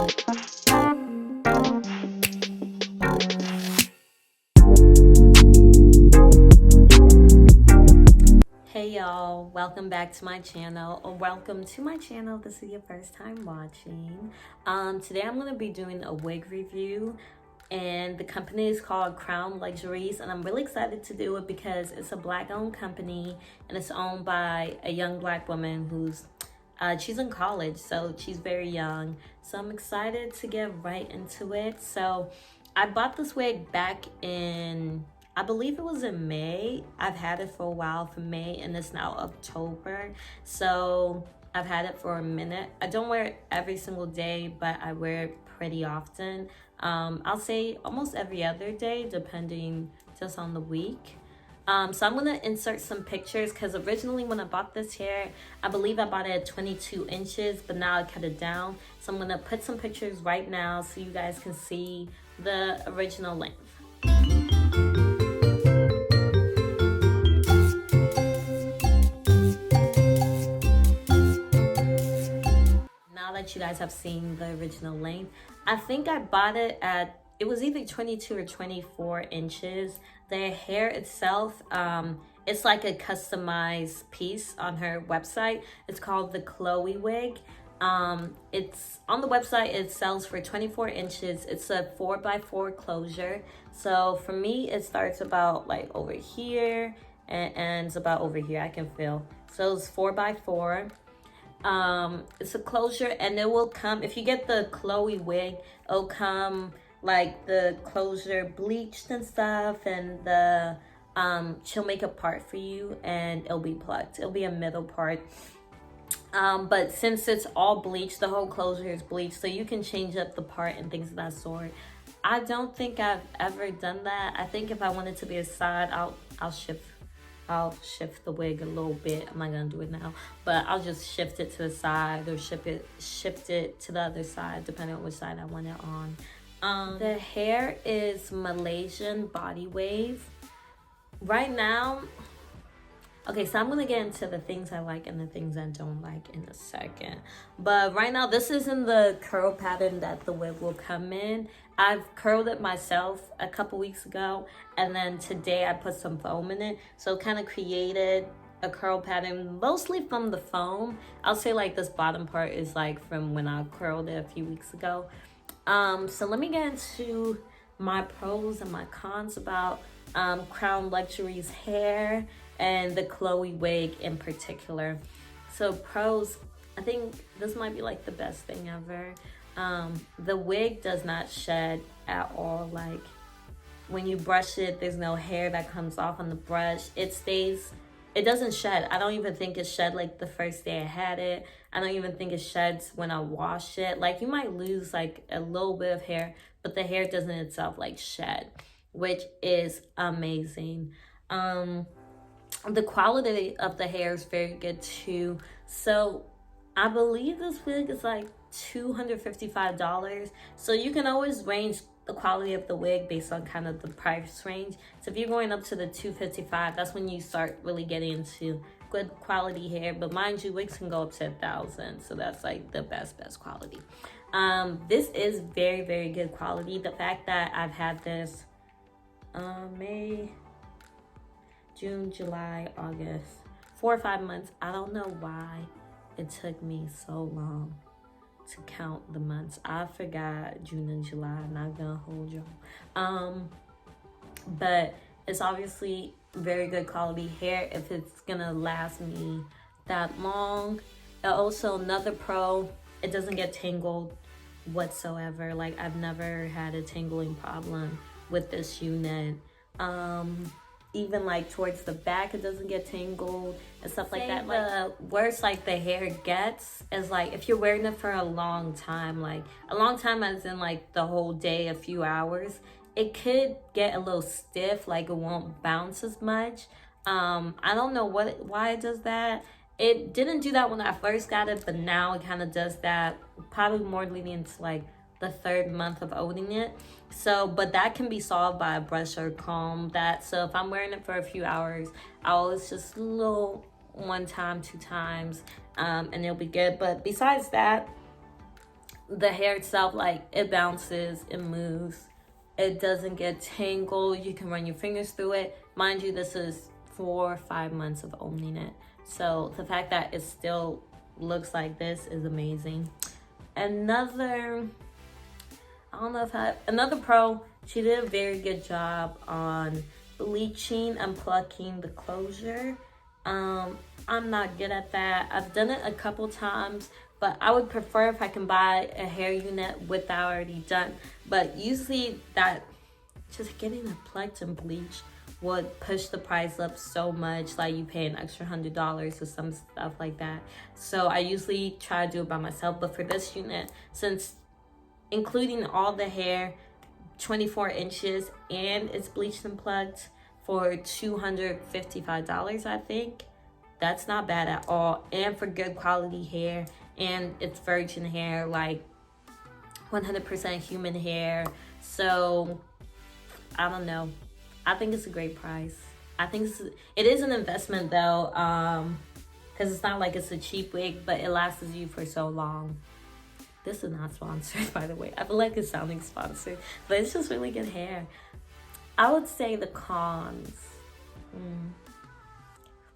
Hey y'all, welcome back to my channel, or welcome to my channel if this is your first time watching. Today I'm going to be doing a wig review, and the company is called Crown Luxuries, and I'm really excited to do it because it's a black owned company and it's owned by a young black woman who's she's in college, so she's very young. So I'm excited to get right into it. So I bought this wig back in, I believe it was in May. I've had it for a while, for May, and it's now October. So I've had it for a minute. I don't wear it every single day, but I wear it pretty often. I'll say almost every other day, depending just on the week. So I'm gonna insert some pictures because originally when I bought this hair, I believe I bought it at 22 inches, but now I cut it down. So I'm gonna put some pictures right now so you guys can see the original length. Now that you guys have seen the original length, I think I bought it at, it was either 22 or 24 inches. The hair itself, it's like a customized piece on her website. It's called the Chloe wig. It's on the website, it sells for 24 inches. It's a 4x4 closure. So for me, it starts about like over here and ends about over here. I can feel. So it's 4x4. It's a closure, and it will come, if you get the Chloe wig, it'll come like the closure bleached and stuff, and the she'll make a part for you and it'll be plucked. It'll be a middle part. But since it's all bleached, the whole closure is bleached, so you can change up the part and things of that sort. I don't think I've ever done that. I think if I want it to be a side, I'll shift the wig a little bit. I'm not gonna do it now, but I'll just shift it to the side or shift it to the other side, depending on which side I want it on. The hair is Malaysian body wave. Right now, okay, so I'm gonna get into the things I like and the things I don't like in a second. But right now, this is in the curl pattern that the wig will come in. I've curled it myself a couple weeks ago, and then today I put some foam in it. So it kind of created a curl pattern, mostly from the foam. I'll say like this bottom part is like from when I curled it a few weeks ago. So let me get into my pros and my cons about Crown Luxuries hair and the Chloe wig in particular. So pros, I think this might be like the best thing ever. The wig does not shed at all. Like when you brush it, there's no hair that comes off on the brush. It stays, it doesn't shed. I don't even think it shed like the first day I had it. I don't even think it sheds when I wash it. Like you might lose like a little bit of hair, but the hair doesn't itself like shed, which is amazing. The quality of the hair is very good too. So I believe this wig is like $255. So you can always range the quality of the wig based on kind of the price range. So if you're going up to the $255, that's when you start really getting into good quality hair. But mind you, wigs can go up to $1,000, so that's like the best quality. This is very, very good quality. The fact that I've had this May, June, July, August, 4 or 5 months. I don't know why it took me so long to count the months. I forgot June and July. I'm not gonna hold y'all. But it's obviously very good quality hair if it's gonna last me that long. Also, another pro, it doesn't get tangled whatsoever. Like I've never had a tangling problem with this unit. Even like towards the back, it doesn't get tangled and stuff like that. Like the worse like the hair gets is like if you're wearing it for a long time, like a long time as in like the whole day, a few hours, it could get a little stiff, like it won't bounce as much. I don't know why it does that. It didn't do that when I first got it, but now it kind of does that, probably more leading into like the 3rd month of owning it. So, but that can be solved by a brush or comb. So if I'm wearing it for a few hours, I always just a little 1 time, 2 times, and it'll be good. But besides that, the hair itself, like, it bounces, it moves, it doesn't get tangled, you can run your fingers through it. Mind you, this is 4 or 5 months of owning it, so the fact that it still looks like this is amazing. Another, I don't know if another pro, she did a very good job on bleaching and plucking the closure. I'm not good at that. I've done it a couple times, but I would prefer if I can buy a hair unit with that already done. But usually that, just getting it plucked and bleached would push the price up so much, like you pay an extra $100 or some stuff like that. So I usually try to do it by myself. But for this unit, since including all the hair, 24 inches, and it's bleached and plucked for $255, I think. That's not bad at all. And for good quality hair, and it's virgin hair, like 100% human hair. So I don't know. I think it's a great price. I think it is an investment though, because it's not like it's a cheap wig, but it lasts you for so long. This is not sponsored, by the way. I feel like it's sounding sponsored, but it's just really good hair. I would say the cons.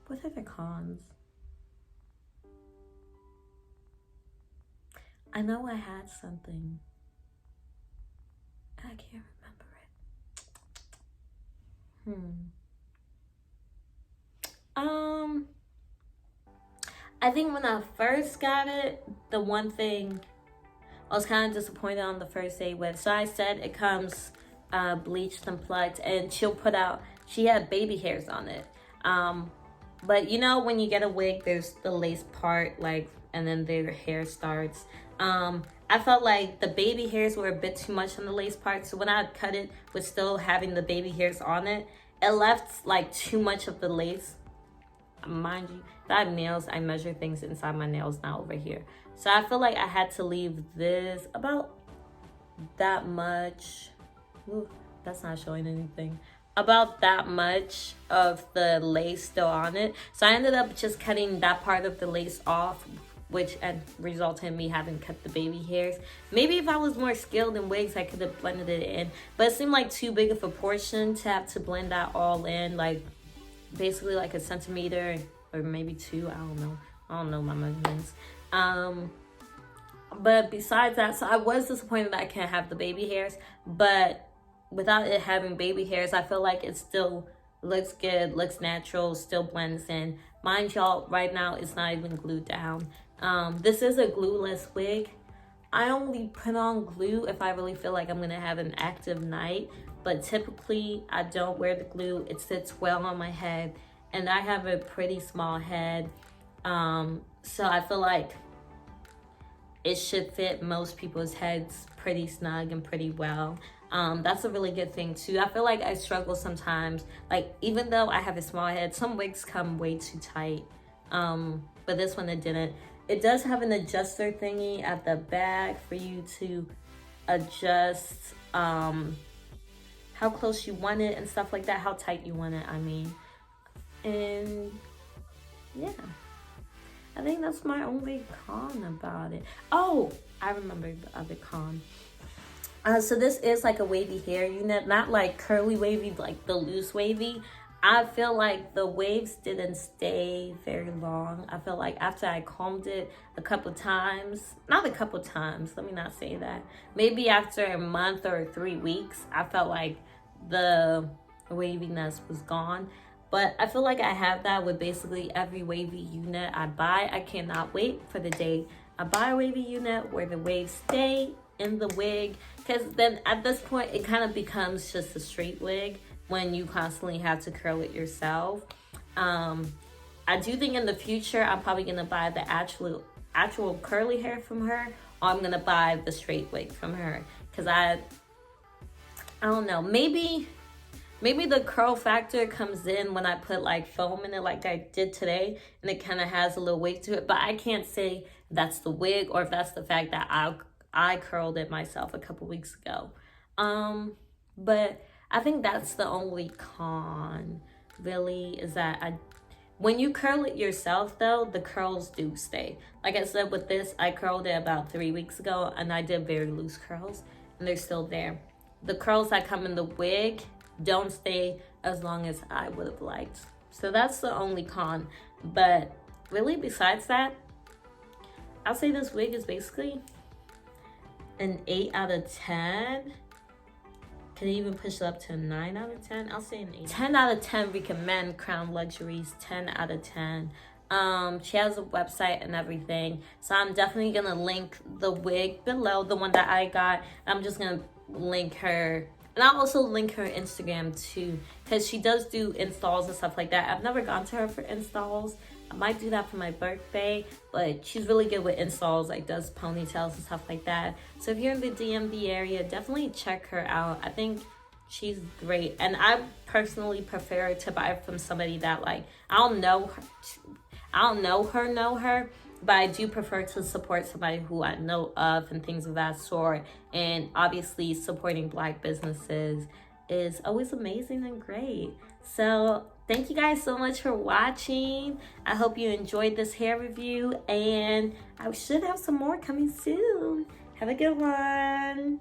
What are the cons? I know I had something. I can't remember it. I think when I first got it, the one thing I was kind of disappointed on the first day with. So I said it comes bleached and plucked, and she had baby hairs on it. But you know, when you get a wig, there's the lace part, like, and then their hair starts. I felt like the baby hairs were a bit too much on the lace part. So when I cut it with still having the baby hairs on it, it left like too much of the lace. Mind you, I have nails. I measure things inside my nails now over here. So I feel like I had to leave this about that much. Ooh, that's not showing anything. About that much of the lace still on it. So I ended up just cutting that part of the lace off, which resulted in me having cut the baby hairs. Maybe if I was more skilled in wigs, I could have blended it in. But it seemed like too big of a portion to have to blend that all in. Like, basically like a centimeter or maybe 2. I don't know my measurements. But besides that, so I was disappointed that I can't have the baby hairs, but without it having baby hairs, I feel like it still looks good, looks natural, still blends in. Mind y'all, right now it's not even glued down. This is a glueless wig. I only put on glue if I really feel like I'm gonna have an active night, but typically I don't wear the glue. It sits well on my head, and I have a pretty small head, so I feel like it should fit most people's heads pretty snug and pretty well. That's a really good thing too. I feel like I struggle sometimes, like, even though I have a small head, some wigs come way too tight, but this one it didn't. It does have an adjuster thingy at the back for you to adjust how close you want it and stuff like that, how tight you want it, I mean. And yeah, I think that's my only con about it. Oh, I remember the other con. So this is like a wavy hair unit, not like curly wavy, like the loose wavy. I feel like the waves didn't stay very long. I feel like after I combed it a couple times, not a couple times, let me not say that. Maybe after a month or 3 weeks, I felt like the waviness was gone. But I feel like I have that with basically every wavy unit I buy. I cannot wait for the day I buy a wavy unit where the waves stay in the wig, because then at this point it kind of becomes just a straight wig when you constantly have to curl it yourself. I do think in the future I'm probably gonna buy the actual curly hair from her, or I'm gonna buy the straight wig from her, because I don't know, maybe the curl factor comes in when I put like foam in it like I did today, and it kind of has a little weight to it. But I can't say that's the wig or if that's the fact that I curled it myself a couple weeks ago. But I think that's the only con, really, is that When you curl it yourself though, the curls do stay. Like I said, with this, I curled it about 3 weeks ago and I did very loose curls and they're still there. The curls that come in the wig don't stay as long as I would have liked. So that's the only con. But really, besides that, I'll say this wig is basically an 8 out of 10. Can even push it up to a 9 out of 10? I'll say an 8. 10 out of 10 recommend Crown Luxuries. 10 out of 10. She has a website and everything. So I'm definitely going to link the wig below, the one that I got. I'm just going to link her. And I'll also link her Instagram too, because she does do installs and stuff like that. I've never gone to her for installs. I might do that for my birthday, but she's really good with installs, like does ponytails and stuff like that. So if you're in the DMV area, definitely check her out. I think she's great. And I personally prefer to buy from somebody that, like, I don't know her, but I do prefer to support somebody who I know of and things of that sort. And obviously supporting Black businesses is always amazing and great. So thank you guys so much for watching. I hope you enjoyed this hair review, and I should have some more coming soon. Have a good one.